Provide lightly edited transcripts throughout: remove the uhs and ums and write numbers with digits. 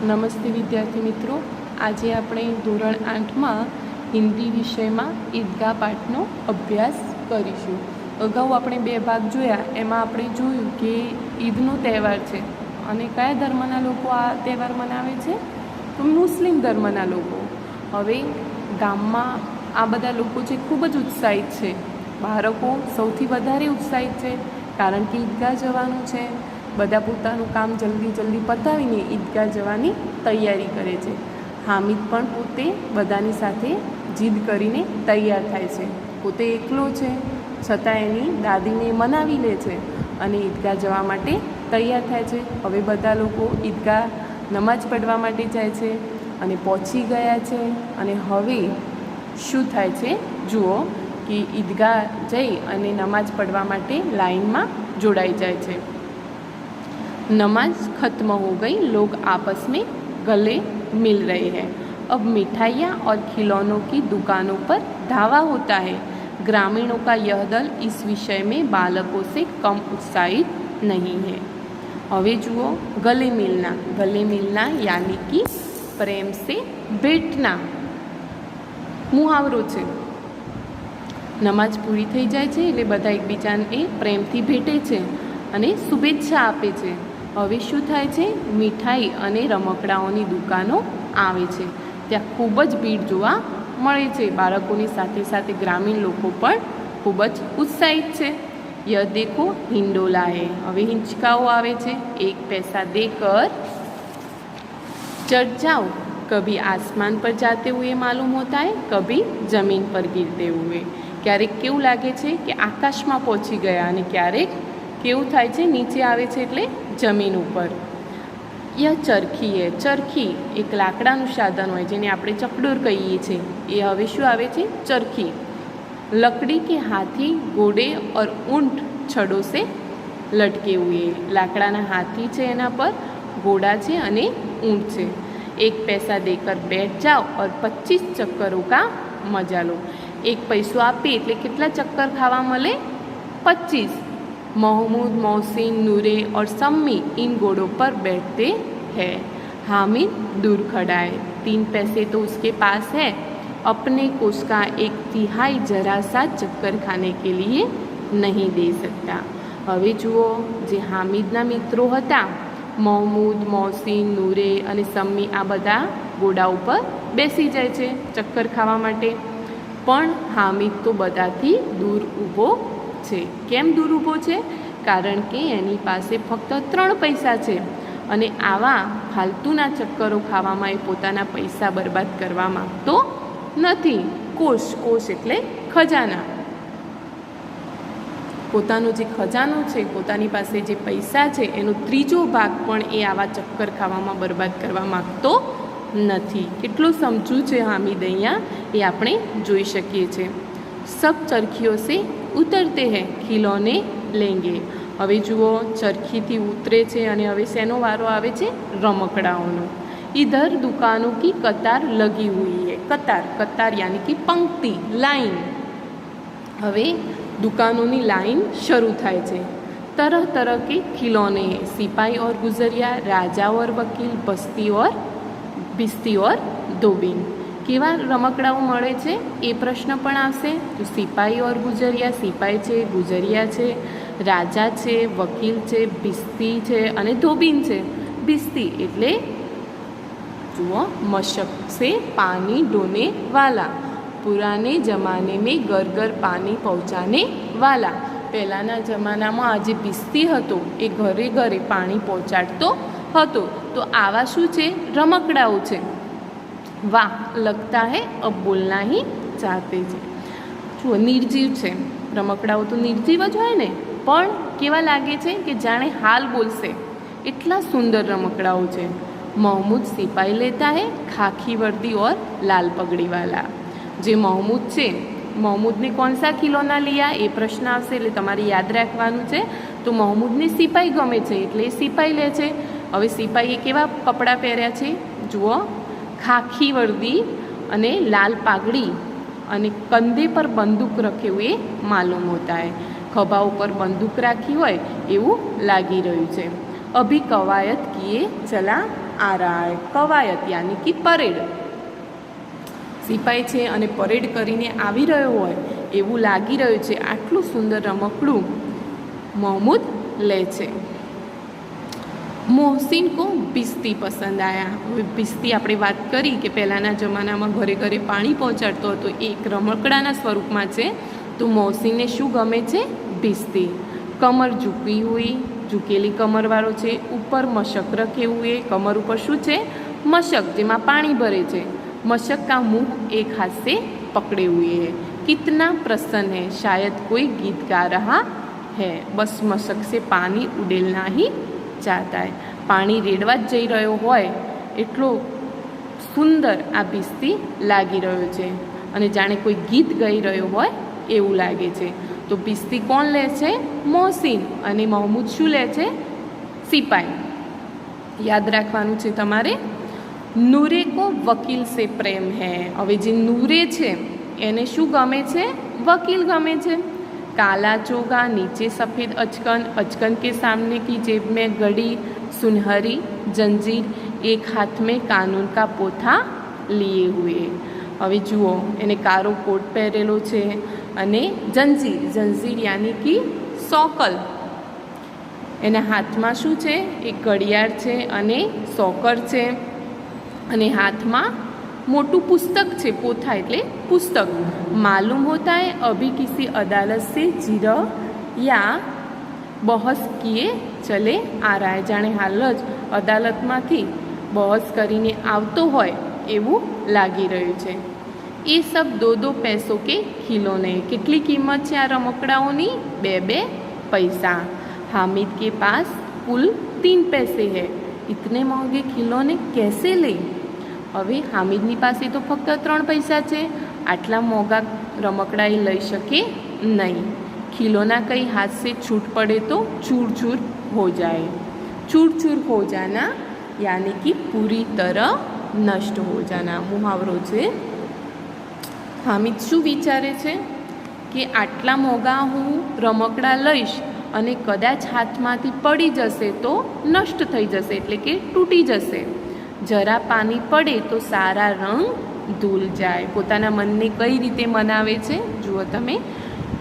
નમસ્તે વિદ્યાર્થી મિત્રો, આજે આપણે ધોરણ 8માં હિન્દી વિષયમાં ઈદગાહ પાઠનો અભ્યાસ કરીશું. અગાઉ આપણે 2 ભાગ જોયા. એમાં આપણે જોયું કે ઈદનો તહેવાર છે અને કયા ધર્મના લોકો આ તહેવાર મનાવે છે? તો મુસ્લિમ ધર્મના લોકો. હવે ગામમાં આ બધા લોકો છે ખૂબ જ ઉત્સાહિત છે. બાળકો સૌથી વધારે ઉત્સાહિત છે કારણ કે ઈદગાહ જવાનું છે. બધા પોતાનું કામ જલ્દી પતાવીને ઈદગાહ જવાની તૈયારી કરે છે. હામિદ પણ પોતે બધાની સાથે જીદ કરીને તૈયાર થાય છે. પોતે એકલો છે છતાં એની દાદીને મનાવી લે છે અને ઈદગાહ જવા માટે તૈયાર થાય છે. હવે બધા લોકો ઈદગાહ નમાઝ પઢવા માટે જાય છે અને પહોંચી ગયા છે. અને હવે શું થાય છે જુઓ કે ઈદગાહ જઈ અને નમાઝ પઢવા માટે લાઈનમાં જોડાઈ જાય છે. नमाज ख़त्म हो गई, लोग आपस में गले मिल रहे हैं. अब मिठाइयाँ और खिलौनों की दुकानों पर धावा होता है. ग्रामीणों का यह दल इस विषय में बालकों से कम उत्साहित नहीं है. હવે જુઓ, ગલે મિલના यानी कि प्रेम से भेटना मुहावरो છે. નમાઝ પૂરી થઈ જાય છે એટલે બધા એકબીજાને પ્રેમથી ભેટે છે અને શુભેચ્છા આપે છે. હવે શું થાય છે? મીઠાઈ અને રમકડાઓની દુકાનો આવે છે. ત્યાં ખૂબ જ ભીડ જોવા મળે છે. બાળકોની સાથે સાથે ગ્રામીણ લોકો પણ ખૂબ જ ઉત્સાહિત છે. યહ દેખો હિંડોલા હે. હવે હિંચકાઓ આવે છે. 1 पैसा देकर चढ़ जाओ. कभी आसमान पर जाते हुए मालूम होता है, कभी जमीन पर गिरते हुए. ક્યારેક કેવું લાગે છે કે આકાશમાં પહોંચી ગયા અને ક્યારેક કેવું થાય છે નીચે આવે છે એટલે જમીન ઉપર. યહ ચરખી હે. ચરખી એક લાકડાનું સાધન હોય જેને આપણે ચકડોર કહીએ છીએ. એ હવે શું આવે છે? ચરખી. લકડી કે હાથી, ઘોડે ઓર ઊંટ છડો સે લટકે હુએ. લાકડાના હાથી છે, એના પર ઘોડા છે અને ઊંટ છે. 1 पैसा देकर बैठ जाओ और 25 चक्करों का मजा लो. 1 पैसो આપીએ એટલે કેટલા ચક્કર ખાવા મળે? 25. महमूद, मोहसिन, नूरे और सम्मी इन घोड़ों पर बैठते हैं. हामिद दूर खड़ा है. 3 पैसे तो उसके पास है. अपने कोष का 1/3 जरा सा चक्कर खाने के लिए नहीं दे सकता. હવે જુઓ, જે હામિદના મિત્રો હતા महमूद, मोहसिन, नूरे અને सम्मी, આ બધા ઘોડા ઉપર બેસી જાય છે ચક્કર ખાવા માટે. પણ હામિદ તો બધાથી દૂર ઊભો છે. કેમ દૂર ઊભો છે? કારણ કે એની પાસે ફક્ત 3 પૈસા છે અને આવા ફાલતુના ચક્કરો ખાવામાં એ પોતાના પૈસા બરબાદ કરવા માંગતો નથી. કોષ એટલે ખજાના. પોતાનો જે ખજાનો છે, પોતાની પાસે જે પૈસા છે, એનો 3જો ભાગ પણ એ આવા ચક્કર ખાવામાં બરબાદ કરવા માંગતો નથી. કેટલું સમજવું છે હામિદ અહીંયા એ આપણે જોઈ શકીએ છીએ. સબ ચરખીઓ સે ઉતરતે હૈ, ખિલોને લેંગે. હવે જુઓ, ચરખીથી ઉતરે છે અને હવે શેનો વારો આવે છે? રમકડાઓનો. ઇધર દુકાનો કી કતાર લગી હુઈ હૈ. કતાર યાની કે પંક્તિ, લાઈન. હવે દુકાનોની લાઈન શરૂ થાય છે. तरह तरह के खिलौने हैं. सिपाही और गुजरिया, राजा और वकील, भिस्ती और धोबीन. કેવા રમકડાઓ મળે છે એ પ્રશ્ન પણ આવશે. તો સિપાહી ઓર ગુજરિયા, સિપાહી છે, ગુજરિયા છે, રાજા છે, વકીલ છે, ભિસ્તી છે અને ધોબીન છે. ભિસ્તી એટલે જુઓ, મશક સે પાણી ઢોને વાલા. પુરાને જમાને મેં ઘર ઘર પાણી પહોંચાને વાલા. પહેલાંના જમાનામાં આ જે ભિસ્તી હતો એ ઘરે ઘરે પાણી પહોંચાડતો હતો. તો આવા શું છે? રમકડાઓ છે. વાહ, લગતા હે અબ બોલના હી ચાહતે છે. જુઓ, નિર્જીવ છે. રમકડાઓ તો નિર્જીવ જ હોય ને, પણ કેવા લાગે છે કે જાણે હાલ બોલશે. એટલા સુંદર રમકડાઓ છે. महमूद सिपाही लेता है, खाकी वर्दी और लाल पगड़ी वाला. જે महमूद છે, महमूदને कौन सा खिलौना लिया એ પ્રશ્ન આવશે એટલે તમારે યાદ રાખવાનું છે. તો महमूदને સિપાહી ગમે છે એટલે એ સિપાહી લે છે. હવે સિપાહીએ કેવા કપડાં પહેર્યા છે? જુઓ, ખાખી વર્દી અને લાલ પાઘડી અને કંધે પર બંદૂક રખે હુએ માલુમ હોતા હૈ. ખભા ઉપર બંદૂક રાખી હોય એવું લાગી રહ્યું છે. અભી કવાયત કિએ ચલા आ रहा है। कवायत यानी कि परेड। સિપાઈ છે અને પરેડ કરીને આવી રહ્યો હોય એવું લાગી રહ્યું છે। આટલું સુંદર રમકડું महमूद ले छे। मोहसिन को बिस्ती पसंद आया। હવે બિસ્તી આપણે વાત કરી કે પહેલાંના જમાનામાં ઘરે ઘરે પાણી પહોંચાડતો હતો, એક રમકડાના સ્વરૂપમાં છે। તો મોહસિનને શું ગમે છે? બિસ્તી। કમર ઝૂકી हुई, ઝૂકેલી કમરવાળો છે। ઉપર મશક રખે हुए, કમર ઉપર શું છે? મશક, જેમાં પાણી ભરે છે। मशक का मुंह एक हाथ से पकड़े हुए है। कितना प्रसन्न है, शायद कोई गीत गा रहा है। बस मशक से पानी उड़ेलना ही चाहता है। पानी रेड़वा ज जई रह्यो होय एटलो सुंदर आ बिस्ती लागी रह्यो छे अने जाणे कोई गीत गाई रह्यो होय एवुं लागे छे। तो बिस्ती कोण ले छे? मोहसिन। अने महमूद शुं ले छे? सिपाही। याद राखवानुं छे तमारे। नूरे को वकील से प्रेम है। हवे जे नूरे छे एने शुं गमे छे? वकील गमे छे। काला चोगा, नीचे सफ़ेद अचकन, अचकन के सामने की जेब में घड़ी, सुनहरी जंजीर, एक हाथ में कानून का पोथा लिए हुए। हवे जुओ एने कारो कोट पहेरेलो छे अने जंजीर, जंजीर यानी कि सोकल, एना हाथमां शुं छे? एक घड़ियाळ छे अने सोकर छे अने हाथमां मोटू पुस्तक छे। पोथा एटले पुस्तक। मालूम होता है अभी किसी अदालत से जीरा या बहस किए चले आ रहा है। जाने हाल ज अदालतमांथी बहस करीने आवतो होय एवुं लागी रह्युं छे। ये सब 2-2 पैसों के खिलौने। कितनी कीमत है आ रमकड़ाओनी? 2-2 पैसा। हामिद के पास कुल 3 पैसे है। इतने महंगे खिलौने कैसे ले? હવે હામિદની પાસે તો ફક્ત 3 પૈસા છે, આટલા મોંઘા રમકડા એ લઈ શકે નહીં। खिलौना कहीं हाथ से छूट पड़े तो चूर चूर हो जाए। चूर चूर हो जाना यानी कि पूरी तरह नष्ट हो जाना मुहावरो છે। હામિદ શું વિચારે છે કે આટલા મોંઘા હું રમકડા લઈશ અને કદાચ હાથમાંથી પડી જશે તો નષ્ટ થઈ જશે, એટલે કે તૂટી જશે। जरा पानी पड़े तो सारा रंग धूल जाए। पोताना मनने कई रीते मनावे छे जुओ तमे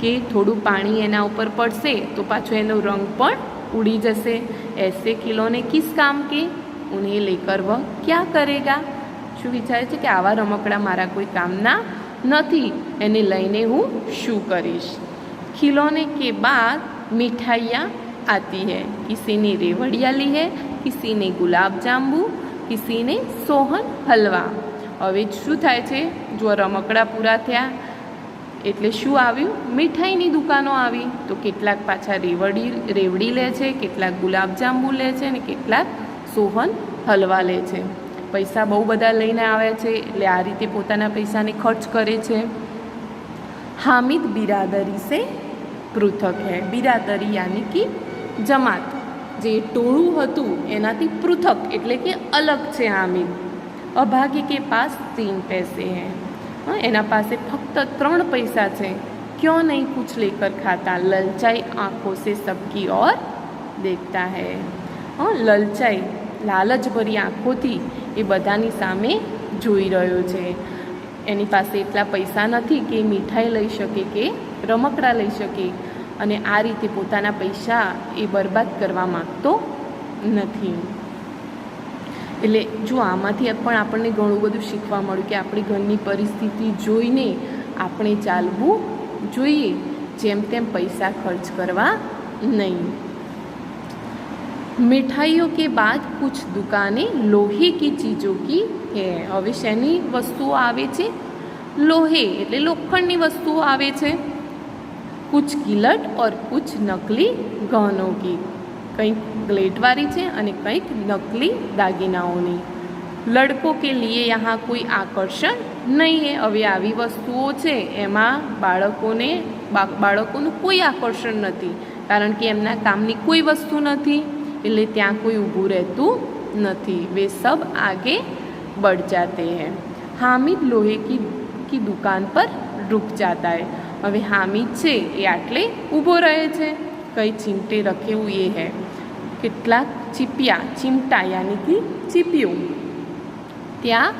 कि थोड़ू पानी एना ऊपर पड़शे तो पाछो एनो रंग पण उड़ी जशे। ऐसे खिलौने किस काम के? उन्हें लेकर वह क्या करेगा? शुं विचारे छे कि आवा रमकड़ा मारा कोई कामना नथी, एने लईने हूँ शुं करीश। खिलौने के बाद मिठाइयाँ आती है। किसी ने रेवड़िया ली है, किसी ने गुलाब जांबू, किसी ने सोहन हलवा। हवे शुं थाय छे? जो रमकड़ा पूरा थया एटले शुं आव्युं? मीठाईनी दुकानो आवी। तो केटलाक पाछा रेवड़ी ले छे, केटलाक गुलाब जांबू ले छे ने केटलाक सोहन हलवा ले छे। पैसा बहु बधा लईने आवे छे એટલે આ રીતે પોતાના પૈસાને ખર્ચ કરે છે। हामिद बिरादरी से पृथक है। बिरादरी यानी कि जमात, जे टोळुं हतुं एनाथी पृथक एटले के अलग छे हामिद। अभागी के पास 3 पैसे हैं। एना पासे फक्त 3 पैसा छे। क्यों नहीं कुछ लेकर खाता? ललचाई आँखों से सबकी ओर देखता है। ललचाई लालच भरी आँखोथी ए बधानी सामे जोई रह्यो छे। एनी पासे एटला पैसा नथी के मीठाई लई शके के रमकड़ा लई शके અને આ રીતે પોતાના પૈસા એ બરબાદ કરવા માગતો નથી। એટલે જો આમાંથી પણ આપણને ઘણું બધું શીખવા મળ્યું કે આપણી ઘરની પરિસ્થિતિ જોઈને આપણે ચાલવું જોઈએ, જેમ તેમ પૈસા ખર્ચ કરવા નહીં। मिठाइयों के बाद कुछ दुकानें लोहे की चीज़ों की है। હવે શેની વસ્તુઓ આવે છે? લોહે એટલે લોખંડની વસ્તુઓ આવે છે। कुछ गिलट और कुछ नकली गहनों की। કંઈક ગ્લેટવાળી છે અને કંઈક નકલી દાગીનાઓની। લડકો કે લીએ યહાં કોઈ આકર્ષણ નહીં હે। હવે આવી વસ્તુઓ છે એમાં બાળકોનું કોઈ આકર્ષણ નથી, કારણ કે એમના કામની કોઈ વસ્તુ નથી, એટલે ત્યાં કોઈ ઊભું રહેતું નથી। वे सब आगे बढ़ जाते हैं। हामिद लोहे की दुकान पर रुक जाता है। હવે હામિદ છે એ આટલે ઊભો રહે છે। કઈ ચીમટે રખે હુએ હે। કેટલાક ચીપિયા, ચીમટા યાની કે ચીપિયું ત્યાં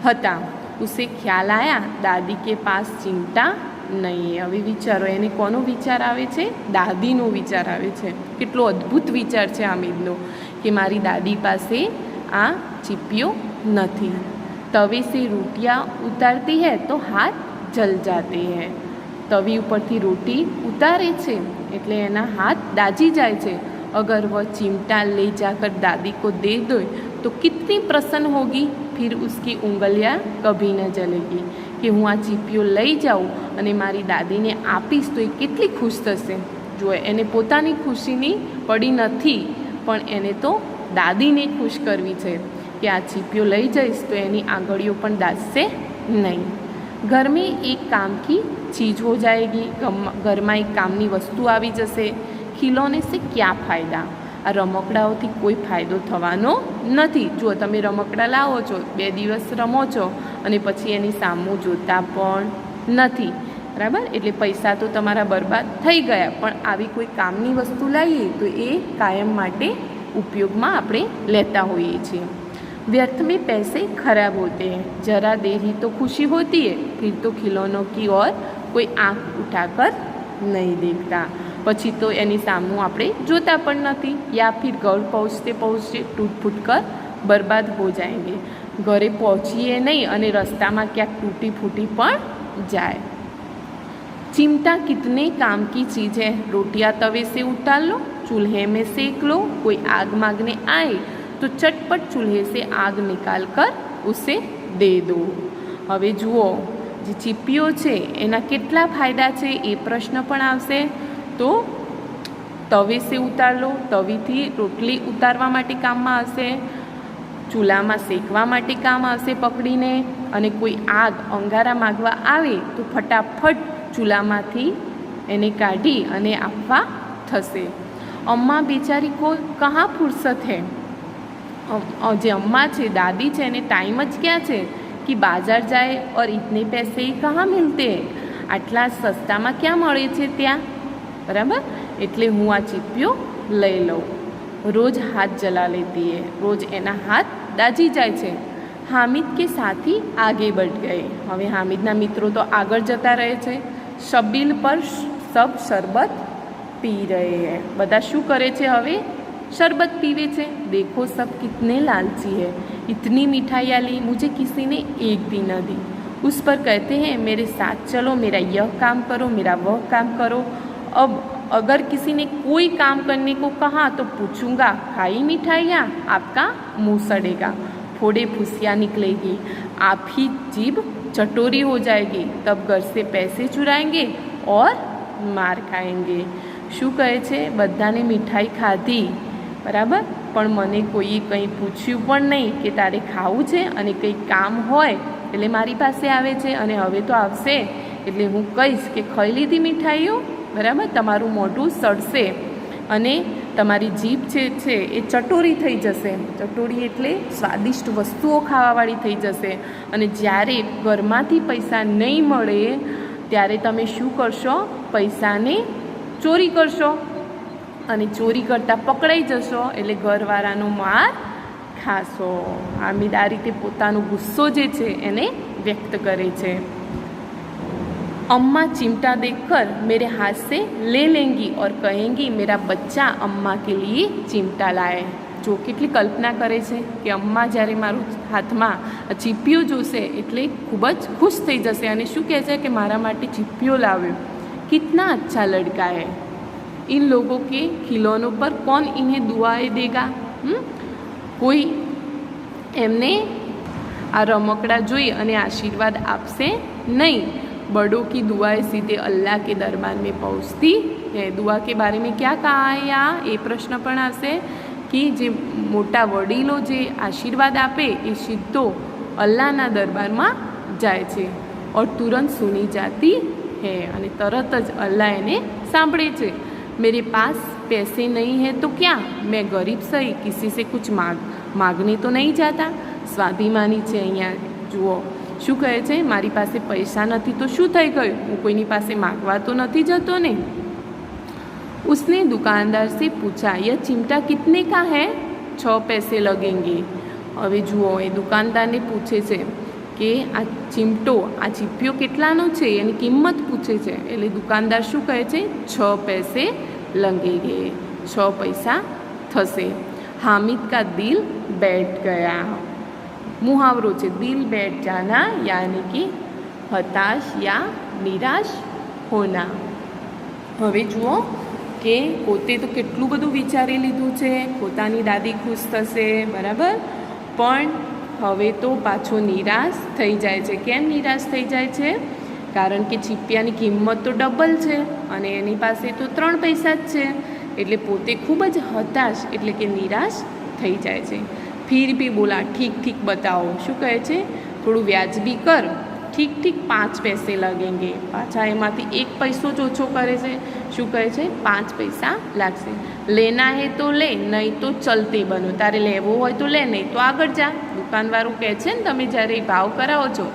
હતા. ઉસે ખ્યાલ આયા દાદી કે પાસ ચિમટા નહીં. હવે વિચારો, એને કોનો વિચાર આવે છે? દાદીનો વિચાર આવે છે. કેટલો અદ્ભુત વિચાર છે હામિદનો કે મારી દાદી પાસે આ ચીપિયો નથી. તવે સે રોટિયા ઉતારતી હૈ તો હાથ જલ જાતે હૈ. તવી ઉપરથી રોટી ઉતારે છે એટલે એના હાથ દાજી જાય છે. अगर वह चिमटा ले जाकर दादी को दे दो तो कितनी प्रसन्न होगी, फिर उसकी उंगलियां कभी न जलेगी. कि હું આ ચીપિયો લઈ જાઉં અને મારી દાદીને આપીશ તો એ કેટલી ખુશ થશે. જો એને પોતાની ખુશીની પડી નથી, પણ એને તો દાદીને ખુશ કરવી છે કે આ ચીપિયો લઈ જઈશ તો એની આંગળીઓ પણ દાઝશે નહીં. घर में एक काम की चीज़ हो जाएगी. ઘરમાં એક કામની વસ્તુ આવી જશે. ખિલોને સે ક્યાં ફાયદા? આ રમકડાઓથી કોઈ ફાયદો થવાનો નથી. જો તમે રમકડા લાવો છો, 2 દિવસ રમો છો અને પછી એની સામું જોતા પણ નથી, બરાબર? એટલે પૈસા તો તમારા બરબાદ થઈ ગયા. પણ આવી કોઈ કામની વસ્તુ લાવીએ તો એ કાયમ માટે ઉપયોગમાં આપણે લેતા હોઈએ છીએ. व्यर्थ में पैसे खराब होते हैं. जरा देर ही तो खुशी होती है, फिर तो खिलौनों की ओर कोई आँख उठाकर नहीं देखता. પછી તો એની સામું આપણે જોતા પણ નથી. યા ફિર ઘર પહોંચતે પહોંચતે ટૂટ ફૂટ કર બરબાદ હો જાएंगे. ઘરે પહોંચીએ નહીં અને રસ્તામાં ક્યાંક તૂટી ફૂટી પણ જાય. चिमटा कितने काम की चीज़ है. रोटियां तवे से उतार लो, चूल्हे में सेक लो. कोई आग मांगने आए तो चटपट चूल्हे से आग निकाल कर उसे दे दो. હવે જુઓ, જે ચીપિયો છે એના કેટલા ફાયદા છે એ પ્રશ્ન પણ આવશે. તો તવે સે ઉતાર લો, તવીથી રોટલી ઉતારવા માટે કામમાં આવશે. ચૂલામાં શેકવા માટે કામ આવશે પકડીને. અને કોઈ આગ અંગારા માગવા આવે તો ફટાફટ ચૂલામાંથી એને કાઢી અને આપવા થશે. અમ્મા બેચારી કો કहाँ ફુરસત હૈ. જે અમ્મા છે, દાદી છે, એને ટાઈમ જ ક્યાં છે કે બાજાર જાય ઓર ઇતને પૈસે કहाँ મિલતે. આટલા સસ્તામાં ક્યાં મળે છે ત્યાં, બરાબર? એટલે હું આ ચીપિયો લઈ લઉં. રોજ હાથ જલા લેતી હૈ. રોજ એના હાથ દાજી જાય છે. હામિદ કે સાથી આગે બઢ ગયે. હવે હામિદના મિત્રો તો આગળ જતા રહે છે. શબીલ પર સબ શરબત પી રહે હૈ. બધા શું કરે છે હવે? शरबत पीवे छे. देखो सब कितने लालची है. इतनी मिठाइयाँ ली, मुझे किसी ने एक भी न दी. उस पर कहते हैं मेरे साथ चलो, मेरा यह काम करो, मेरा वह काम करो. अब अगर किसी ने कोई काम करने को कहा तो पूछूंगा, खाई मिठाइयाँ, आपका मुंह सड़ेगा, फोड़े फुसियाँ निकलेगी, आप ही जीभ चटोरी हो जाएगी, तब घर से पैसे चुराएंगे और मार खाएंगे. શું કહે છે? બધાને મીઠાઈ ખાધી, બરાબર, પણ મને કોઈએ કંઈ પૂછ્યું પણ નહીં કે તારે ખાવું છે, અને કંઈ કામ હોય એટલે મારી પાસે આવે છે. અને હવે તો આવશે એટલે હું કહીશ કે ખાઈ લીધી મીઠાઈઓ, બરાબર, તમારું મોઢું સડશે અને તમારી જીભ છે એ ચટોરી થઈ જશે. ચટોરી એટલે સ્વાદિષ્ટ વસ્તુઓ ખાવાવાળી થઈ જશે. અને જ્યારે ઘરમાંથી પૈસા નહીં મળે ત્યારે તમે શું કરશો? પૈસાને ચોરી કરશો અને ચોરી કરતાં પકડાઈ જશો એટલે ઘરવાળાનો માર ખાશો. હામિદ આ રીતે પોતાનો ગુસ્સો જે છે એને વ્યક્ત કરે છે. अम्मा चिमटा देखकर मेरे हाथ से ले लेंगी और कहेंगी मेरा बच्चा अम्मा के लिए चिमटा लाए. જો કેટલી કલ્પના કરે છે કે અમ્મા જ્યારે મારું હાથમાં ચીપિયો જોશે એટલે ખૂબ જ ખુશ થઈ જશે અને શું કહે છે કે મારા માટે ચીપિયો લાવ્યો. कितना अच्छा लड़का है. इन लोगों के खिलौनों पर कौन इन्हें दुआएं देगा. કોઈ એમને આ રમકડા જોઈ અને આશીર્વાદ આપશે નહીં. बड़ों की दुआएं सीधे अल्लाह के दरबार में पहुँचती है. दुआ के बारे में क्या कहा है यहाँ એ પ્રશ્ન પણ આવશે કે જે મોટા વડીલો જે આશીર્વાદ આપે એ સીધો અલ્લાહના દરબારમાં જાય છે. और तुरंत सुनी जाती है. અને તરત જ અલ્લાહ એને સાંભળે છે. मेरे पास पैसे नहीं है तो क्या, मैं गरीब सही किसी से कुछ मांगने तो नहीं जाता. સ્વાભિમાની છે અહીંયા. જુઓ શું કહે છે? મારી પાસે પૈસા નથી તો શું થઈ ગયું, હું કોઈની પાસે માગવા તો નથી જતો ને. उसने दुकानदार से पूछा यह चिमटा कितने का है. 6 पैसे लगेंगे. હવે જુઓ, એ દુકાનદારને પૂછે છે કે આ ચીમટો, આ ચીપિયો કેટલાનો છે એની કિંમત પૂછે છે. એટલે દુકાનદાર શું કહે છે? 6 પૈસે લંગેગે, 6 પૈસા થશે. हामिद का दिल बैठ गया. मुहावरो છે દિલ बैठ जाना, यानी कि हताश या निराश होना. હવે જુઓ કે પોતે તો કેટલું બધું વિચારી લીધું છે, પોતાની દાદી ખુશ થશે, બરાબર, પણ હવે તો પાછો નિરાશ થઈ જાય છે. કેમ નિરાશ થઈ જાય છે? કારણ કે ચીપિયાની કિંમત તો ડબલ છે અને એની પાસે તો 3 પૈસા જ છે. એટલે પોતે ખૂબ જ હતાશ એટલે કે નિરાશ થઈ જાય છે. ફિર ભી બોલા ઠીક ઠીક બતાવો. શું કહે છે? થોડું વ્યાજબી કર. ઠીક ઠીક 5 પૈસે લગેંગે. પાછા એમાંથી 1 પૈસો જ ઓછો કરે છે. શું કહે છે? 5 પૈસા લાગશે. લેના હે તો લે, નહીં તો ચલતે બનો. તારે લેવો હોય તો લે, નહીં તો આગળ જા. દુકાનવાળું કહે છે ને, તમે જ્યારે ભાવ કરાવો છો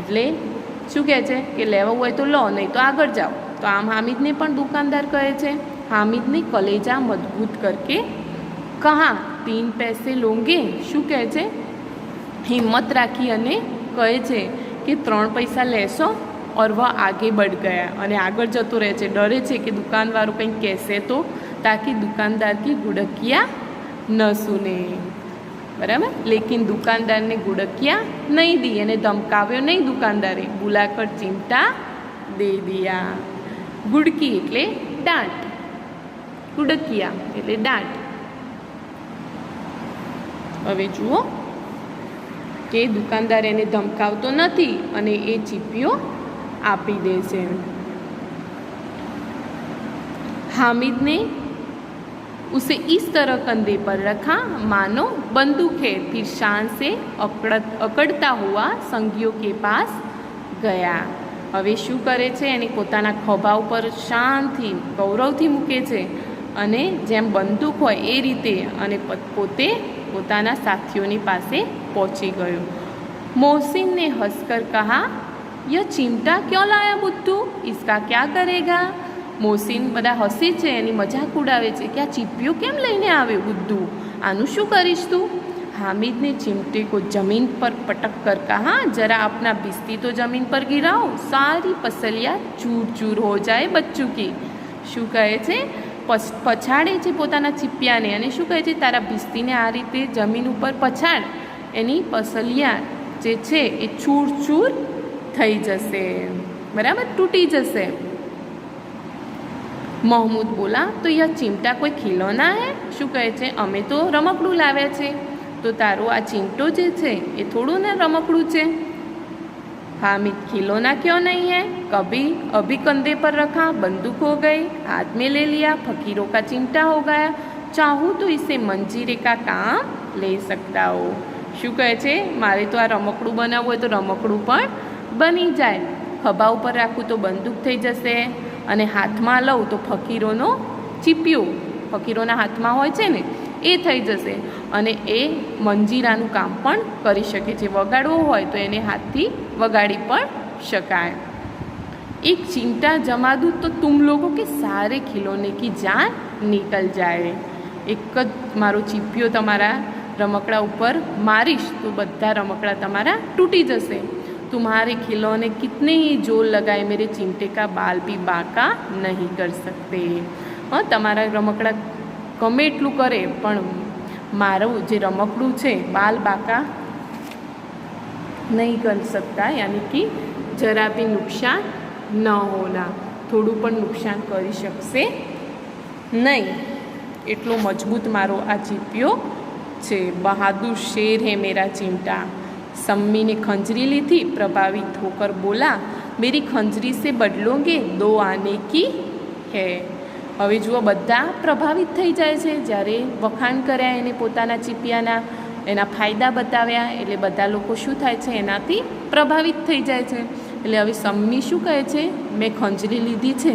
એટલે શું કહે છે કે લેવું હોય તો લો, નહીં તો આગળ જાઓ. તો આમ હામિદને પણ દુકાનદાર કહે છે. हामिद ने कलेजा मजबूत करके कहा 3 पैसे लोगे. શું કહે છે? હિંમત રાખી અને કહે છે કે 3 પૈસા લેશો. और वह आगे बढ़ गया. અને આગળ જતો રહે છે. ડરે છે કે દુકાનવાળો કંઈક કહેશે તો, તાકી દુકાનદાર की गुड़किया न सुने. बराबर. लेकिन दुकानदार ने गुड़किया नहीं दी. એને ધમકાવ્યો નહીં દુકાનદારે. बुलाकर चिमटा दे दिया. गुड़की એટલે દાંત, ગુડકિયા એટલે દાંત. હવે જુઓ કે દુકાનદાર એને ધમકાવતો નથી અને એ ચીપિયો આપી દે છે. हामिद ने उसे इस तरह कंधे पर रखा मानो बंदूक है. फिर शान से अकड़ता हुआ संगियों के पास गया. હવે શું કરે છે? એને પોતાના ખભા ઉપર શાનથી, ગૌરવથી મૂકે છે અને જેમ બંદૂક હોય એ રીતે, અને પોતે પોતાના સાથીઓની પાસે પહોંચી ગયો. मोहसिन ने हंसकर कहा यह चिमटा क्यों लाया बुद्धू, इसका क्या करेगा. મોહસિન બધા હસે છે, એની મજાક ઉડાવે છે કે આ ચીપિયો કેમ લઈને આવ્યો બુદ્ધુ, આનું શું કરીશ તું. हामिद ने चिमटे को ज़मीन पर पटक कर कहा जरा अपना बिस्ती तो ज़मीन पर गिराओ, सारी पसलियाँ चूर चूर हो जाए बच्चों की. શું કહે છે? પછાડે છે પોતાના ચીપિયાને અને શું કહે છે? તારા બિસ્તીને આ રીતે જમીન ઉપર પછાડ, એની પસલિયા જે છે એ ચૂર ચૂર થઈ જશે, બરાબર, તૂટી જશે. महमूद बोला तो यह चिमटा कोई खिलौना है. શું કહે છે? અમે તો રમકડું લાવ્યા છે, તો તારો આ ચીમટો જે છે એ થોડું ને રમકડું છે. हामिद खिलौना क्यों नहीं है, कभी अभी कंधे पर रखा बंदूक हो गई, हाथ में ले लिया फकीरों का चिमटा हो गया, चाहूँ तो इसे मंजीरे का काम ले सकता हो. શું કહે છે? મારે તો આ રમકડું બનાવવું હોય તો રમકડું પણ બની જાય, ખભા ઉપર રાખું તો બંદૂક થઈ જશે, અને હાથમાં લઉં તો ફકીરોનો ચીપિયો, ફકીરોના હાથમાં હોય છે ને એ થઈ જશે, અને એ મંજીરાનું કામ પણ કરી શકે છે. વગાડવું હોય તો એને હાથથી વગાડી પણ શકાય. એક ચિમટા જમા દૂં તો તુમ લોકો કે સારે ખિલોને કી જાન નિકલ જાય. એક જ મારો ચીપિયો તમારા રમકડા ઉપર મારીશ તો બધા રમકડા તમારા તૂટી જશે. तुम्हारे खिलौने कितने ही जोर लगाए मेरे चिमटे का बाल भी बाका नहीं कर सकते. हाँ, તમારા રમકડા ગમે એટલું કરે પણ મારું જે રમકડું છે બાલ બાકા નહીં કરી શકતા, યાની કે જરા બી નુકસાન ન હોના, થોડું પણ નુકસાન કરી શકશે નહીં. એટલો મજબૂત મારો આ ચીપિયો છે. બહાદુર શેર હે મેરા ચિમટા. सम्मी ने खंजरी ली थी, प्रभावित होकर बोला मेरी खंजरी से बदलोगे, 2 आने की है. હવે જુઓ બધા પ્રભાવિત થઈ જાય છે જ્યારે વખાણ કર્યા એને પોતાના ચીપિયાના, એના ફાયદા બતાવ્યા એટલે બધા લોકો શું થાય છે? એનાથી પ્રભાવિત થઈ જાય છે. એટલે હવે સમ્મી શું કહે છે? મેં ખંજરી લીધી છે,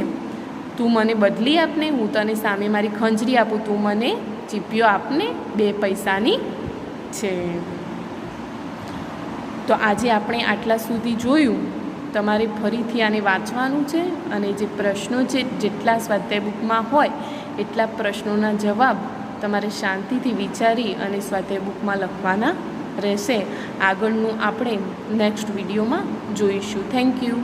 તું મને બદલી આપને, હું તને સામે મારી ખંજરી આપું, તું મને ચીપિયો આપને, 2 પૈસાની છે. તો આજે આપણે આટલા સુધી જોયું. તમારે ફરીથી આને વાંચવાનું છે અને જે પ્રશ્નો છે જેટલા સ્વાધ્યાય બુકમાં હોય એટલા પ્રશ્નોના જવાબ તમારે શાંતિથી વિચારી અને સ્વાધ્યાય બુકમાં લખવાના રહેશે આગળનું આપણે નેક્સ્ટ વિડીયોમાં જોઈશું. Thank you.